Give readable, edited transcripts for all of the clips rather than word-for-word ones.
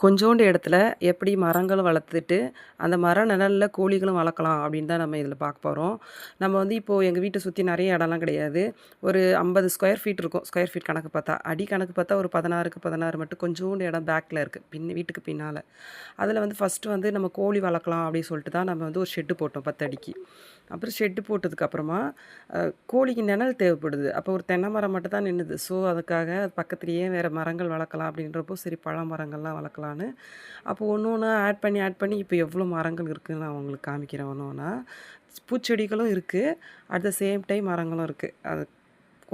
கொஞ்சோண்டு இடத்துல எப்படி மரங்களும் வளர்த்துட்டு, அந்த மர நிழல்ல கோழிகளும் வளர்க்கலாம் அப்படின்னு தான் நம்ம இதில பார்க்க போறோம். நம்ம வந்து இப்போது எங்கள் வீட்டை சுற்றி நிறைய இடம்லாம் கிடையாது. ஒரு 50 ஸ்கொயர் ஃபீட் இருக்கும். ஸ்கொயர் ஃபீட் கணக்கு பார்த்தா. அடி கணக்கு பார்த்தா ஒரு 16க்கு 16 மட்டும் கொஞ்சோண்டு இடம் பேக்கில இருக்குது. வீட்டுக்கு பின்னால. அதில் வந்து ஃபஸ்ட்டு வந்து நம்ம கோழி வளர்க்கலாம் அப்படின்னு சொல்லிட்டு தான் நம்ம வந்து ஒரு ஷெட்டு போட்டோம் 10 அடிக்கு. அப்புறம் ஷெட்டு போட்டதுக்கப்புறமா கோழிக்கு நிழல் தேவைப்படுது. அப்போ ஒரு தென்னை மரம் மட்டும் தான் நின்னுது. ஸோ அதுக்காக பக்கத்துலேயே வேறு மரங்கள் வளர்க்கலாம் அப்படின்றப்போ சரி பழ மரங்கள்லாம் வளர்க்கலான்னு அப்போ ஒன்று ஒன்றா ஆட் பண்ணி இப்போ எவ்வளோ மரங்கள் இருக்குதுன்னு நான் உங்களுக்கு காமிக்கிறேன் ஒன்று ஒன்றா. பூச்செடிகளும் இருக்குது, அட் த சேம் டைம் மரங்களும் இருக்குது. அது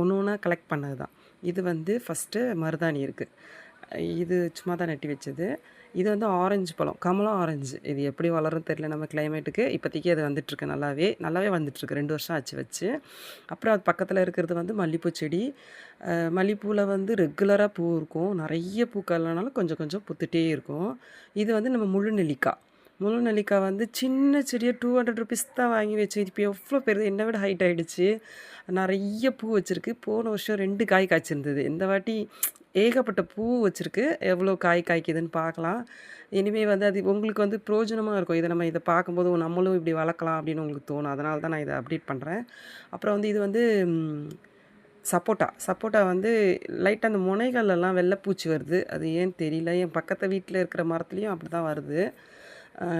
ஒன்று ஒன்றா கலெக்ட் பண்ணது தான். இது வந்து ஃபஸ்ட்டு மருதாணி இருக்குது. இது சும்மா தான் நட்டி வச்சது. இது வந்து ஆரஞ்சு பழம், கமலம் ஆரஞ்சு. இது எப்படி வளரும்னு தெரியல நம்ம கிளைமேட்டுக்கு. இப்போதைக்கு அது வந்துட்டுருக்கு நல்லாவே வந்துட்டுருக்கு. 2 வருஷம் ஆச்சு வச்சு. அப்புறம் அது பக்கத்தில் இருக்கிறது வந்து மல்லிப்பூ செடி. மல்லிப்பூவில் வந்து ரெகுலராக பூ இருக்கும். நிறைய பூக்கள் இல்லைனாலும் கொஞ்சம் கொஞ்சம் பூத்துட்டே இருக்கும். இது வந்து நம்ம முழு நெல்லிக்காய். முழு நெல்லிக்காய் வந்து சின்ன செடியாக ₹200 தான் வாங்கி வச்சேன். இது இப்போ எவ்வளோ பெருது, என்னை விட ஹைட் ஆகிடுச்சு. நிறைய பூ வச்சுருக்கு. போன வருஷம் 2 காய் காய்ச்சிருந்தது. இந்த வாட்டி ஏகப்பட்ட பூ வச்சுருக்கு. எவ்வளோ காய் காய்க்குதுன்னு பார்க்கலாம். இனிமேல் வந்து அது உங்களுக்கு வந்து பிரயோஜனமாக இருக்கும். இதை பார்க்கும்போது நம்மளும் இப்படி வளர்க்கலாம் அப்படின்னு உங்களுக்கு தோணும். அதனால தான் நான் இதை அப்டேட் பண்ணுறேன். அப்புறம் வந்து இது வந்து சப்போட்டா வந்து லைட்டாக அந்த முனைகள்லாம் வெள்ளைப்பூச்சி வருது. அது ஏன்னு தெரியல. என் பக்கத்து வீட்டில் இருக்கிற மரத்துலேயும் அப்படி தான் வருது.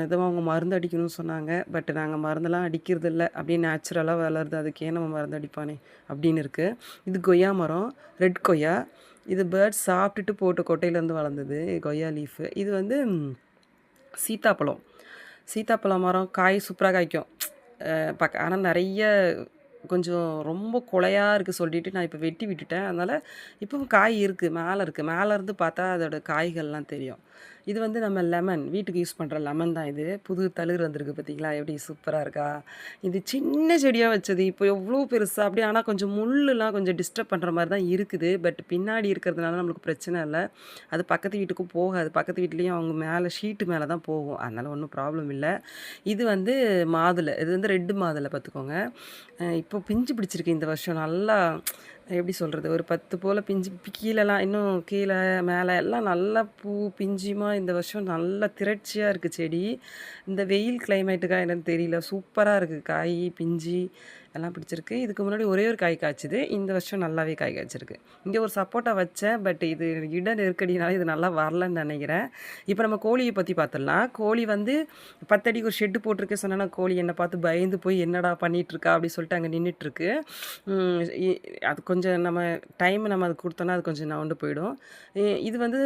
ஏதோ அவங்க மருந்து அடிக்கணும்னு சொன்னாங்க. பட் நாங்கள் மருந்தெல்லாம் அடிக்கிறதில்ல. அப்படியே நேச்சுரலாக வளருது. அதுக்கு ஏன் நம்ம மருந்து அடிப்பானே அப்படின்னு இருக்குது. இது கொய்யா மரம், ரெட் கொய்யா. இது பேர்ட்ஸ் சாப்பிட்டுட்டு போட்ட கொட்டையிலேருந்து வளர்ந்தது கொய்யா லீஃபு. இது வந்து சீத்தாப்பழம் மரம். காய் சூப்பராக காய்க்கும். ஆனால் நிறைய கொஞ்சம் ரொம்ப குலையா இருக்குது சொல்லிட்டு நான் இப்போ வெட்டி விட்டுட்டேன். அதனால் இப்பவும் காய் இருக்குது, மேலேருந்து பார்த்தா அதோட காய்கள்லாம் தெரியும். இது வந்து நம்ம லெமன், வீட்டுக்கு யூஸ் பண்ணுற லெமன் தான் இது. புது தளிர் வந்திருக்கு பார்த்தீங்களா, எப்படி சூப்பராக இருக்கா. இது சின்ன செடியாக வச்சது இப்போ எவ்வளோ பெருசாக அப்படியே. ஆனால் கொஞ்சம் முள்ளுலாம் கொஞ்சம் டிஸ்டர்ப் பண்ணுற மாதிரி தான் இருக்குது. பட் பின்னாடி இருக்கிறதுனால நம்மளுக்கு பிரச்சனை இல்லை. அது பக்கத்து வீட்டுக்கும் போகாது. பக்கத்து வீட்லேயும் அவங்க மேலே ஷீட்டு மேலே தான் போகும். அதனால் ஒன்றும் ப்ராப்ளம் இல்லை. இது வந்து மாதுளை. இது வந்து ரெட்டு மாதுளை பார்த்துக்கோங்க. இப்போ பிஞ்சு பிடிச்சிருக்கு இந்த வருஷம். நல்லா எப்படி சொல்கிறது, ஒரு 10 போல் பிஞ்சு கீழெல்லாம் இன்னும் கீழே மேலே எல்லாம் நல்லா பூ பிஞ்சுமா இந்த வருஷம் நல்லா திரட்சியாக இருக்குது செடி. இந்த வெயில் கிளைமேட்டுக்காக என்னன்னு தெரியல, சூப்பராக இருக்குது. காய் பிஞ்சு எல்லாம் பிடிச்சிருக்கு. இதுக்கு முன்னாடி ஒரே ஒரு காய் காய்ச்சிது. இந்த வருஷம் நல்லாவே காய் காய்ச்சிருக்கு. இங்கே ஒரு சப்போட்டா வச்சேன். பட் இது இட நெருக்கடினால இது நல்லா வரலன்னு நினைக்கிறேன். இப்போ நம்ம கோழியை பற்றி பார்த்துடலாம். கோழி வந்து 10 அடிக்கு ஒரு ஷெட்டு போட்டிருக்கேன் சொன்னேன்னா, கோழி என்னை பார்த்து பயந்து போய் என்னடா பண்ணிகிட்ருக்கா அப்படி சொல்லிட்டு அங்கே நின்றுட்டுருக்கு. அது கொஞ்சம் நம்ம அது கொடுத்தோன்னா அது கொஞ்சம் நவுண்டு போயிடும். இது வந்து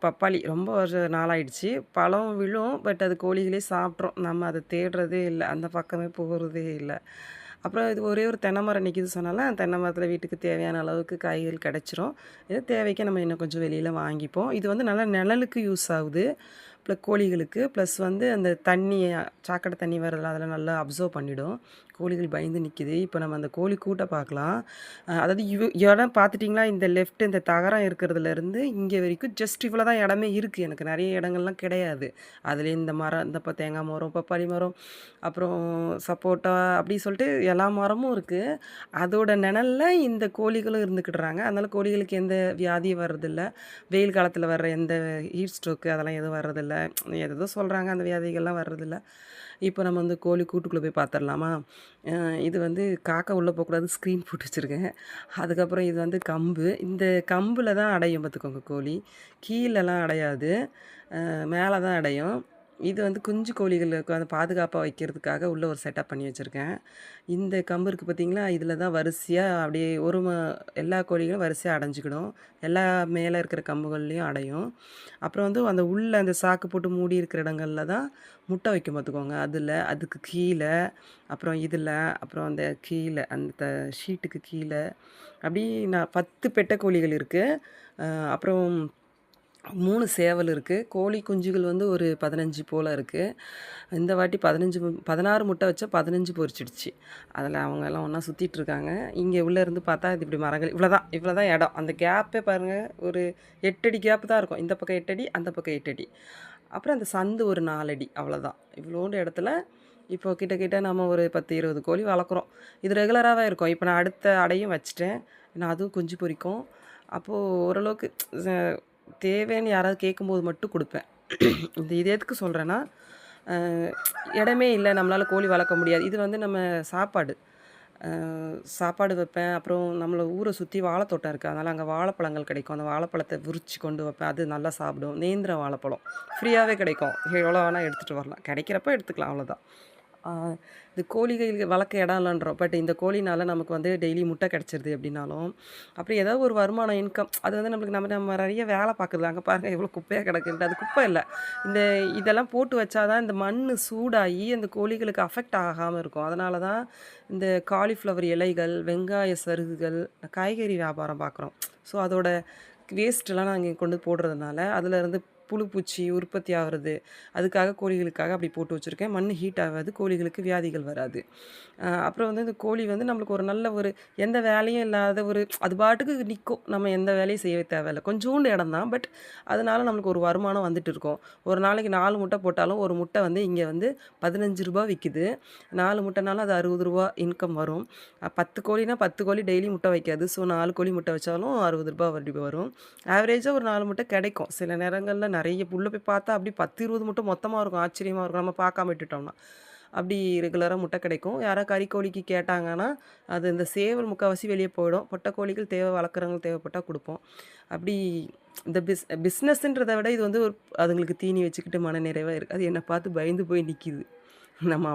பப்பாளி ரொம்ப நாளாயிடுச்சு. பழம் விழும். பட் அது கோழிகளே சாப்பிட்றோம். நம்ம அதை தேடுறதே இல்லை, அந்த பக்கமே போகிறதே இல்லை. அப்புறம் இது ஒரே ஒரு தென்னை மரம் நிற்கிது சொன்னால, தென்னை மரத்தில் வீட்டுக்கு தேவையான அளவுக்கு காய்கள் கிடச்சிரும். இது தேவைக்கு நம்ம இன்னும் கொஞ்சம் வெளியில் வாங்கிப்போம். இது வந்து நல்லா நிழலுக்கு யூஸ் ஆகுது. ப்ளஸ் கோழிகளுக்கு ப்ளஸ் வந்து அந்த தண்ணி, சாக்கடை தண்ணி வரதில்ல, அதில் நல்லா அப்சர்வ் பண்ணிவிடும். கோழிகள் பயந்து நிற்கிது. இப்போ நம்ம அந்த கோழி கூட்டை பார்க்கலாம். அதாவது இடம் பார்த்துட்டிங்களா, இந்த லெஃப்ட் இந்த தகரம் இருக்கிறதுலேருந்து இங்கே வரைக்கும் ஜஸ்ட் இவ்வளோ தான் இடமே இருக்குது. எனக்கு நிறைய இடங்கள்லாம் கிடையாது. அதில் இந்த மரம், இந்த தேங்காய் மரம், பப்பாளி மரம், அப்புறம் சப்போட்டா அப்படி சொல்லிட்டு எல்லா மரமும் இருக்குது. அதோட நிழல்ல இந்த கோழிகளும் இருந்துக்கிடுறாங்க. அதனால் கோழிகளுக்கு எந்த வியாதியும் வர்றதில்ல. வெயில் காலத்தில் வர்ற எந்த ஹீட் ஸ்ட்ரோக்கு அதெல்லாம் எதுவும் வர்றதில்ல. எதோ சொல்கிறாங்க, அந்த வியாதிகள்லாம் வர்றதில்ல. இப்போ நம்ம வந்து கோழி கூட்டுக்குள்ளே போய் பார்த்துடலாமா. இது வந்து காக்கா உள்ளே போகக்கூடாது, ஸ்க்ரீன் போட்டு வச்சுருக்கேன். அதுக்கப்புறம் இது வந்து கம்பு. இந்த கம்பில் தான் அடையும் பார்த்துக்கோங்க கோழி. கீழெல்லாம் அடையாது, மேலே தான் அடையும். இது வந்து குஞ்சு கோழிகளுக்கு வந்து பாதுகாப்பாக வைக்கிறதுக்காக உள்ள ஒரு செட்டப் பண்ணி வச்சுருக்கேன். இந்த கம்பு இருக்குது பார்த்தீங்களா, இதில் தான் வரிசையாக அப்படியே எல்லா கோழிகளும் வரிசையாக அடைஞ்சிக்கிடும். எல்லா மேலே இருக்கிற கம்புகள்லேயும் அடையும். அப்புறம் வந்து அந்த உள்ளே அந்த சாக்கு போட்டு மூடி இருக்கிற இடங்களில் தான் முட்டை வைக்கும் பார்த்துக்கோங்க. அதுக்கு கீழே, அப்புறம் இதில், அப்புறம் அந்த கீழே அந்த ஷீட்டுக்கு கீழே அப்படி 10 பெட்டை கோழிகள் இருக்குது. அப்புறம் 3 சேவல் இருக்குது. கோழி குஞ்சுகள் வந்து ஒரு 15 போல் இருக்குது. இந்த வாட்டி 16 முட்டை வச்சா 15 பொரிச்சிடுச்சு. அதில் அவங்க எல்லாம் ஒன்றா சுற்றிட்டுருக்காங்க. இங்கே உள்ளே இருந்து பார்த்தா இது இப்படி மரங்கள் இவ்வளோ தான் இடம். அந்த கேப்பே பாருங்கள், ஒரு 8 அடி கேப்பு தான் இருக்கும். இந்த பக்கம் 8 அடி, அந்த பக்கம் 8 அடி. அப்புறம் அந்த சந்து ஒரு 4 அடி, அவ்வளோதான். இவ்வளோண்டு இடத்துல இப்போ கிட்ட நம்ம ஒரு 10 20 கோழி வளர்க்குறோம். இது ரெகுலராகவே இருக்கும். இப்போ நான் அடுத்த அடையும் வச்சுட்டேன். நான் அதுவும் குஞ்சு பொரிக்கும். அப்போது ஓரளவுக்கு தேவைன்னு யாராவது கேட்கும்போது மட்டும் குடுப்பேன். இது எதுக்கு சொல்றேன்னா, அ இடமே இல்ல நம்மளால கோழி வளர்க்க முடியாது. இது வந்து நம்ம சாப்பாடு. அ சாப்பாடு வைப்பேன். அப்புறம் நம்மள ஊர சுத்தி வாழைத்தோட்டம் இருக்கு. அதனால அங்க வாழைப்பழங்கள் கிடைக்கும். அந்த வாழைப்பழத்த உரிச்சு கொண்டு வைப்பேன். அது நல்லா சாப்பிடும். நேந்திரம் வாழைப்பழம் ஃப்ரீயாவே கிடைக்கும். எவ்வளோ வேணா எடுத்துட்டு வரலாம். கிடைக்கிறப்ப எடுத்துக்கலாம் அவ்வளோதான். ஆ இது கோழிகள் வளர்க்க இடம் இல்லன்றோம். பட் இந்த கோழினால நமக்கு வந்து டெய்லி முட்டை கிடைச்சிருது எப்படின்னாலும், அப்புறம் ஏதாவது ஒரு வருமானம் இன்கம் அது வந்து நம்மளுக்கு நம்ம நம்ம நெறைய வேலை பார்க்குது. அங்க பாருங்க எவ்வளோ குப்பையா கிடக்குன்ட்டு. அது குப்பை இல்ல. இந்த இதெல்லாம் போட்டு வச்சா தான் இந்த மண்ணு சூடாகி அந்த கோழிகளுக்கு அஃபெக்ட் ஆகாம இருக்கும். அதனால தான் இந்த காலிஃப்ளவர் இலைகள், வெங்காய சருகுகள், காய்கறி வியாபாரம் பார்க்குறோம். ஸோ அதோட வேஸ்ட்லாம் நான் இங்க கொண்டு போடுறதுனால, அதுலருந்து புழு, பூச்சி உற்பத்தி ஆகுறது. அதுக்காக கோழிகளுக்காக அப்படி போட்டு வச்சிருக்கேன். மண்ணு ஹீட் ஆகாது. கோழிகளுக்கு வியாதிகள் வராது. அப்புறம் வந்து இந்த கோழி வந்து நம்மளுக்கு ஒரு நல்ல ஒரு எந்த வேலையும் இல்லாத ஒரு அது பாட்டுக்கு நிக்கும். நம்ம எந்த வேலையும் செய்ய தேவையில்ல. கொஞ்சூண்டு இடம் தான். பட் அதனால நம்மளுக்கு ஒரு வருமானம் வந்துட்டு இருக்கும். ஒரு நாளைக்கு 4 முட்டை போட்டாலும், ஒரு முட்டை வந்து இங்க வந்து ரூ. 15 விக்குது. 4 முட்டைனாலும் அது ரூ. 60 இன்கம் வரும். 10 கோழினா 10 கோழி டெய்லி முட்டை வைக்காது. ஸோ 4 கோழி முட்டை வச்சாலும் ரூ. 60 வட்டி வரும். ஆவரேஜா ஒரு 4 முட்டை கிடைக்கும். சில நேரங்கள்ல நெறைய உள்ள போய் பார்த்தா அப்படியே 10, 20 முட்டை மொத்தமா இருக்கும். ஆச்சரியமா இருக்கும். நம்ம பார்க்காம விட்டுட்டோம்னா. அப்படி ரெகுலரா முட்டை கிடைக்கும். யாராவது கறிக்கோழிக்கு கேட்டாங்கன்னா, அது இந்த சேவல் முக்காவாசி வெளிய போயிடும். பொட்டைக்கோழிகள் வளர்க்குறவங்களுக்கு தேவைப்பட்டா குடுப்போம். அப்படி இந்த பிஸ்னஸ்ன்றத விட இது வந்து ஒரு அதுங்களுக்கு தீனி வச்சுக்கிட்டு மனநிறைவா இருக்கு. அது என்ன பார்த்து பயந்து போய் நிக்கிது. நம்ம அப்ப